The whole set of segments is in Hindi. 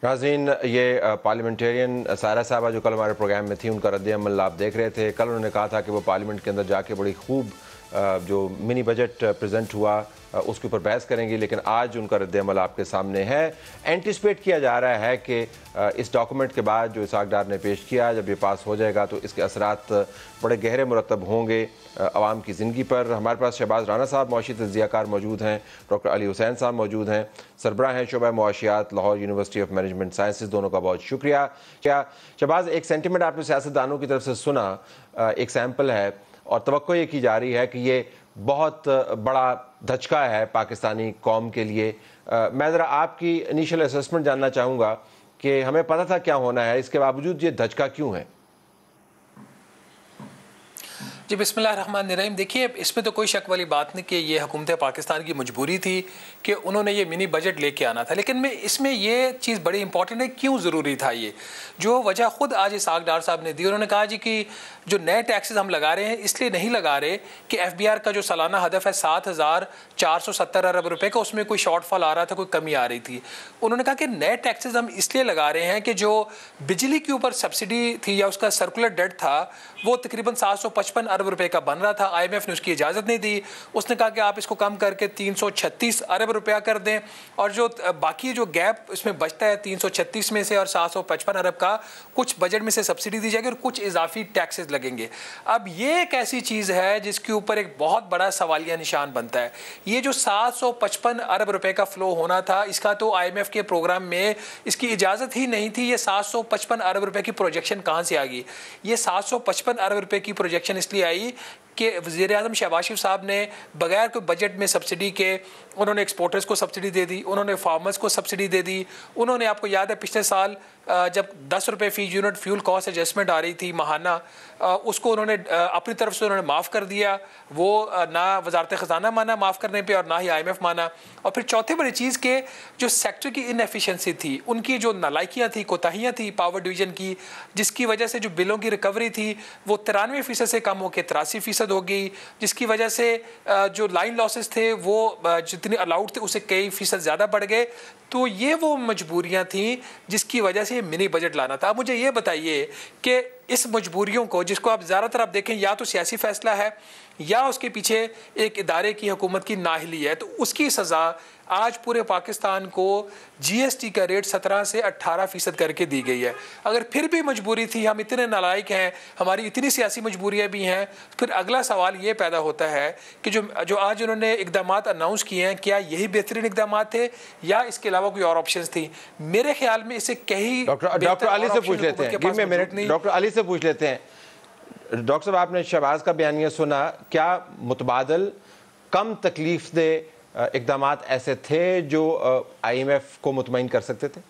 नाज़रीन, ये पार्लियामेंटेरियन सायरा साहबा जो कल हमारे प्रोग्राम में थी, उनका रद्द-ए-अमल आप देख रहे थे। कल उन्होंने कहा था कि वो पार्लियामेंट के अंदर जाके बड़ी खूब जो मिनी बजट प्रेजेंट हुआ उसके ऊपर बहस करेंगी, लेकिन आज उनका रद्द-ए-अमल आपके सामने है। एंटिसिपेट किया जा रहा है कि इस डॉक्यूमेंट के बाद जो इसहाक डार ने पेश किया, जब ये पास हो जाएगा तो इसके असरात बड़े गहरे मुरतब होंगे आवाम की ज़िंदगी पर। हमारे पास शहबाज राना साहब मौशी तज़कियाकार मौजूद हैं, डॉक्टर अली हुसैन साहब मौजूद हैं, सरबराह हैं शोबा मुआशियात Lahore university of management sciences. दोनों का बहुत शुक्रिया। क्या शहबाज, एक सेंटिमेंट आपने सियासतदानों की तरफ से सुना, एक सैम्पल है और तवक्को ये की जा रही है कि ये बहुत बड़ा धचका है पाकिस्तानी कौम के लिए। मैं ज़रा आपकी इनिशियल असेसमेंट जानना चाहूँगा कि हमें पता था क्या होना है, इसके बावजूद ये धचका क्यों है? जी बिस्मिल्लाहिर्रहमानिर्रहीम। देखिए, इसमें तो कोई शक वाली बात नहीं कि ये हुकूमत पाकिस्तान की मजबूरी थी कि उन्होंने ये मिनी बजट लेके आना था। लेकिन मैं इसमें ये चीज़ बड़ी इंपॉर्टेंट है, क्यों ज़रूरी था ये, जो वजह ख़ुद आज इसहाक डार साहब ने दी। उन्होंने कहा जी कि जो नए टैक्सेस हम लगा रहे हैं इसलिए नहीं लगा रहे कि FBR का जो सालाना हदफ है 7,470 अरब रुपए का, उसमें कोई शॉर्टफॉल आ रहा था, कोई कमी आ रही थी। उन्होंने कहा कि नए टैक्सेस हम इसलिए लगा रहे हैं कि जो बिजली के ऊपर सब्सिडी थी या उसका सर्कुलर डेट था वो तकरीबन 755 अरब रुपए का बन रहा था। IMF ने उसकी इजाज़त नहीं दी। उसने कहा कि आप इसको कम करके 336 अरब रुपया कर दें, और जो बाकी जो गैप इसमें बचता है 336 में से और 755 अरब का, कुछ बजट में से सब्सिडी दी जाएगी और कुछ इजाफी टैक्सेस लगेंगे। अब ये एक ऐसी चीज़ है जिसके ऊपर एक बहुत बड़ा सवालिया निशान बनता है। ये जो 755 अरब रुपए का फ्लो होना था, इसका तो IMF के प्रोग्राम में इसकी इजाज़त ही नहीं थी। ये 755 अरब रुपए की प्रोजेक्शन कहाँ से आ गई? ये 755 अरब रुपए की प्रोजेक्शन इसलिए आई कि वज़ीर-ए-आज़म शहबाज शरीफ साहब ने बगैर कोई बजट में सब्सिडी के उन्होंने एक्सपोर्टर्स को सब्सिडी दे दी, उन्होंने फार्मर्स को सब्सिडी दे दी। उन्होंने, आपको याद है पिछले साल जब 10 रुपये फ़ी यूनिट फ्यूल कॉस्ट एडजस्टमेंट आ रही थी महाना, उसको उन्होंने अपनी तरफ से उन्होंने माफ़ कर दिया। वो ना वजारत ख़जाना माना माफ़ करने पे और ना ही IMF माना। और फिर चौथी बड़ी चीज़ के जो सेक्टर की इनएफिशिएंसी थी, उनकी जो नालायकियाँ थी, कोताहियाँ थी पावर डिवीज़न की, जिसकी वजह से जो बिलों की रिकवरी थी वो 93% से कम होकर 83% हो गई, जिसकी वजह से जो लाइन लॉसेस थे वो जितने अलाउड थे उससे कई फीसद ज़्यादा बढ़ गए। तो ये वो मजबूरियां थी जिसकी वजह से मिनी बजट लाना था। अब मुझे ये बताइए कि इस मजबूरियों को, जिसको आप ज़्यादातर आप देखें या तो सियासी फैसला है या उसके पीछे एक इदारे की हुकूमत की नाअहली है, तो उसकी सज़ा आज पूरे पाकिस्तान को GST का रेट 17 से 18% करके दी गई है। अगर फिर भी मजबूरी थी, हम इतने नालायक हैं, हमारी इतनी सियासी मजबूरियां भी हैं, फिर अगला सवाल ये पैदा होता है कि जो आज उन्होंने इकदाम अनाउंस किए हैं, क्या यही बेहतरीन इकदाम थे या इसके अलावा कोई और ऑप्शन थी? मेरे ख्याल में इसे कहीं डॉक्टर अली से पूछ लेते हैं। डॉक्टर अली से पूछ लेते हैं। डॉक्टर साहब, आपने शहबाज का बयानिया सुना, क्या मुतबादल कम तकलीफ दे इकदाम ऐसे थे जो IMF को मुतमईन कर सकते थे?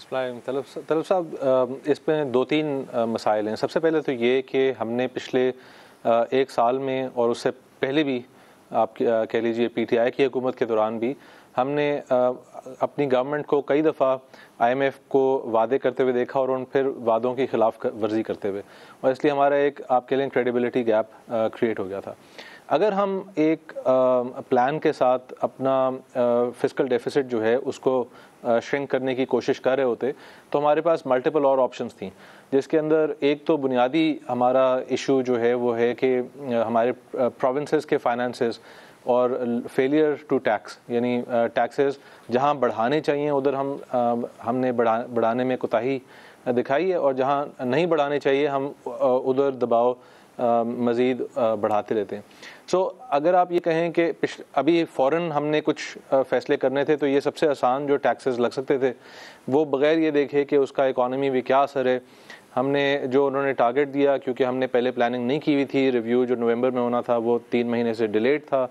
तलब साहब, इसमें 2-3 मसाइल हैं। सबसे पहले तो ये कि हमने पिछले 1 साल में और उससे पहले भी, आप कह लीजिए PTI की हुकूमत के दौरान भी, हमने अपनी गवर्नमेंट को कई दफ़ा IMF को वादे करते हुए देखा और उन फिर वादों की खिलाफ वर्जी करते हुए, और इसलिए हमारा एक, आप कह लें, क्रेडिबिलिटी गैप क्रिएट हो गया था। अगर हम एक प्लान के साथ अपना फिस्कल डेफिसिट जो है उसको श्रिंक करने की कोशिश कर रहे होते तो हमारे पास मल्टीपल और ऑप्शंस थी, जिसके अंदर एक तो बुनियादी हमारा इशू जो है वो है कि हमारे प्रोविंसेस के फाइनेंसेस और फेलियर टू टैक्स, यानी टैक्सेस जहां बढ़ाने चाहिए उधर हमने बढ़ाने में कोताही दिखाई है, और जहां नहीं बढ़ाने चाहिए हम उधर दबाव मज़ीद बढ़ाते रहते हैं। अगर आप ये कहें कि अभी फ़ौरन हमने कुछ फ़ैसले करने थे तो ये सबसे आसान जो टैक्सेस लग सकते थे वो बग़ैर ये देखे कि उसका इकॉनमी भी क्या असर है, हमने जो उन्होंने टारगेट दिया, क्योंकि हमने पहले प्लानिंग नहीं की हुई थी, रिव्यू जो नवंबर में होना था वो 3 महीने से डिलेड था,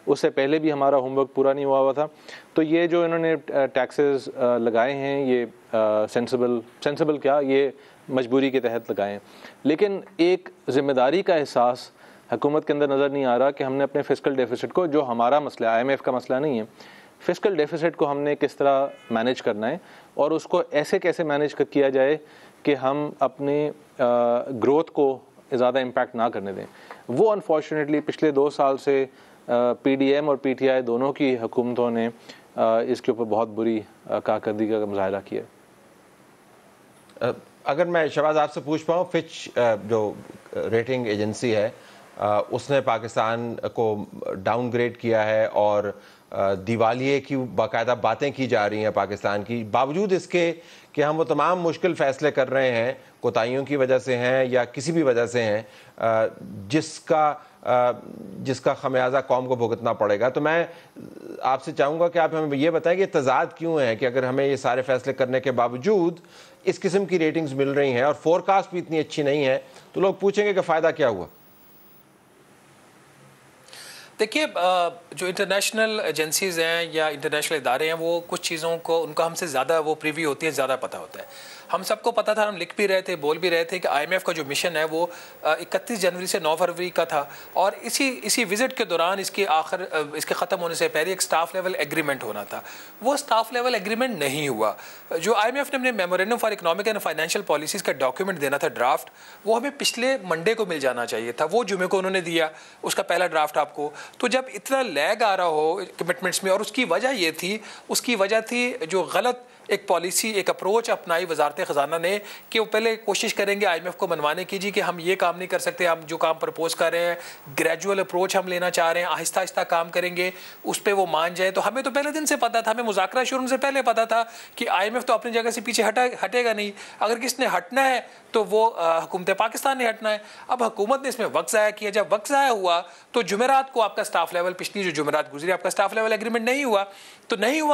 उससे पहले भी हमारा होमवर्क पूरा नहीं हुआ था। तो ये जो इन्होंने टैक्सेस लगाए हैं ये सेंसिबल क्या, ये मजबूरी के तहत लगाए हैं। लेकिन एक ज़िम्मेदारी का एहसास हुकूमत के अंदर नज़र नहीं आ रहा कि हमने अपने फिस्कल डेफिसिट को, जो हमारा मसला है, IMF का मसला नहीं है, फिस्कल डेफिसिट को हमने किस तरह मैनेज करना है और उसको ऐसे कैसे मैनेज किया जाए कि हम अपने ग्रोथ को ज़्यादा इम्पैक्ट ना करने दें। वो अनफॉर्चुनेटली पिछले 2 साल से PDM और PTI दोनों की हुकूमतों ने इसके ऊपर बहुत बुरी कारकर्दगी का मुजाहरा किया। अगर मैं शहबाज आपसे पूछ पाऊँ, फिच जो रेटिंग एजेंसी है उसने पाकिस्तान को डाउनग्रेड किया है और दिवालिये की बाकायदा बातें की जा रही हैं पाकिस्तान की, बावजूद इसके कि हम वो तमाम मुश्किल फ़ैसले कर रहे हैं, कोताहियों की वजह से हैं या किसी भी वजह से हैं, जिसका खमियाजा कौम को भुगतना पड़ेगा। तो मैं आपसे चाहूँगा कि आप हमें ये बताएं कि तज़ाद क्यों है कि अगर हमें ये सारे फ़ैसले करने के बावजूद इस किस्म की रेटिंग्स मिल रही हैं और फोरकास्ट भी इतनी अच्छी नहीं है, तो लोग पूछेंगे कि फ़ायदा क्या हुआ। देखिए, जो इंटरनेशनल एजेंसीज़ हैं या इंटरनेशनल इदारे हैं, वो कुछ चीज़ों को उनका हमसे ज़्यादा वो प्रीव्यू होती है, ज़्यादा पता होता है। हम सबको पता था, हम लिख भी रहे थे, बोल भी रहे थे कि IMF का जो मिशन है वो 31 जनवरी से 9 फरवरी का था और इसी विज़िट के दौरान इसके ख़त्म होने से पहले एक स्टाफ लेवल एग्रीमेंट होना था। वो स्टाफ लेवल एग्रीमेंट नहीं हुआ। जो IMF ने अपने memorandum for economic and financial policies का डॉक्यूमेंट देना था, ड्राफ्ट, वो हमें पिछले मंडे को मिल जाना चाहिए था। वो जुमे को उन्होंने दिया उसका पहला ड्राफ्ट आपको। तो जब इतना लैग आ रहा हो कमिटमेंट्स में, और उसकी वजह थी जो गलत एक पॉलिसी, एक अप्रोच अपनाई वजारत ख़जाना ने कि वो पहले कोशिश करेंगे IMF को मनवाने की जी कि हम ये काम नहीं कर सकते, हम जो काम प्रपोज कर रहे हैं, ग्रेजुअल अप्रोच हम लेना चाह रहे हैं, आहिस्ता आहिस्ता काम करेंगे, उस पर वो मान जाए। तो हमें तो पहले दिन से पता था, हमें मुज़ाकरा शुरू से पहले पता था कि IMF तो अपनी जगह से पीछे हटेगा नहीं। अगर किसने हटना है तो वो हुकूमत पाकिस्तान ने हटना है। अब हुकूमत ने इसमें वक्त ज़ाया किया। जब वक्त ज़ाया हुआ तो जुमेरात को आपका स्टाफ लेवल, पिछली जो जुमेरात गुजरी, आपका स्टाफ लेवल एग्रीमेंट नहीं हुआ।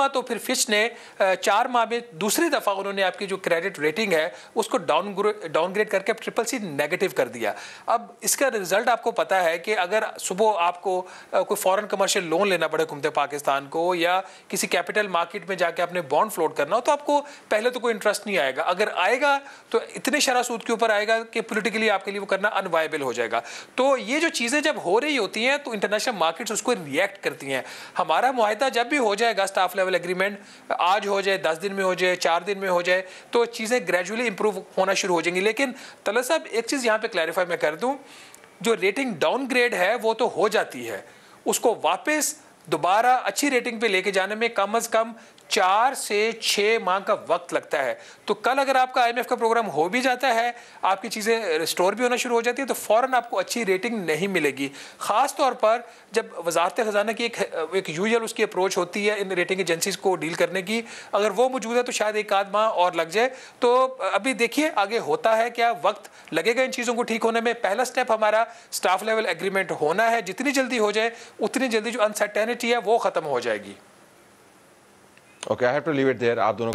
तो फिर फिच ने 4 माह में दूसरी दफ़ा उन्होंने आपकी जो क्रेडिट रेटिंग है उसको डाउनग्रेड करके CCC नेगेटिव कर दिया। अब इसका रिजल्ट आपको पता है कि अगर सुबह आपको कोई फॉरेन कमर्शियल लोन लेना पड़े हुकूमत पाकिस्तान को या किसी कैपिटल मार्केट में जाके अपने बॉन्ड फ्लोट करना हो, तो आपको पहले तो कोई इंटरेस्ट नहीं आएगा। अगर आएगा तो इतने शरह सूद के ऊपर आएगा कि पॉलिटिकली आपके लिए वो करना अनवायबल हो जाएगा। तो ये जो चीज़ें जब हो रही होती हैं तो इंटरनेशनल मार्केट्स उसको रिएक्ट करती हैं। हमारा मुआहिदा जब भी हो जाएगा, स्टाफ लेवल एग्रीमेंट, आज हो जाए, 10 दिन में हो जाए, 4 दिन में हो जाए, तो चीज़ें ग्रेजुअली इंप्रूव होना शुरू हो जाएंगी। लेकिन तलत साहब, एक चीज़ यहाँ पे क्लैरिफाई मैं कर दूँ, जो रेटिंग डाउनग्रेड है वो तो हो जाती है, उसको वापस दोबारा अच्छी रेटिंग पे लेके जाने में कम से कम 4 से 6 माह का वक्त लगता है। तो कल अगर आपका IMF का प्रोग्राम हो भी जाता है, आपकी चीज़ें रिस्टोर भी होना शुरू हो जाती है, तो फ़ौरन आपको अच्छी रेटिंग नहीं मिलेगी। ख़ास तौर पर जब वजारत ख़जाना की एक यूजुअल उसकी अप्रोच होती है इन रेटिंग एजेंसीज़ को डील करने की, अगर वो मौजूद है तो शायद 1 आध माह और लग जाए। तो अभी देखिए आगे होता है क्या, वक्त लगेगा इन चीज़ों को ठीक होने में। पहला स्टेप हमारा स्टाफ लेवल एग्रीमेंट होना है, जितनी जल्दी हो जाए उतनी जल्दी जो अनसर्टेनिटी है वो ख़त्म हो जाएगी। Okay, I have to leave it there. आप दोनों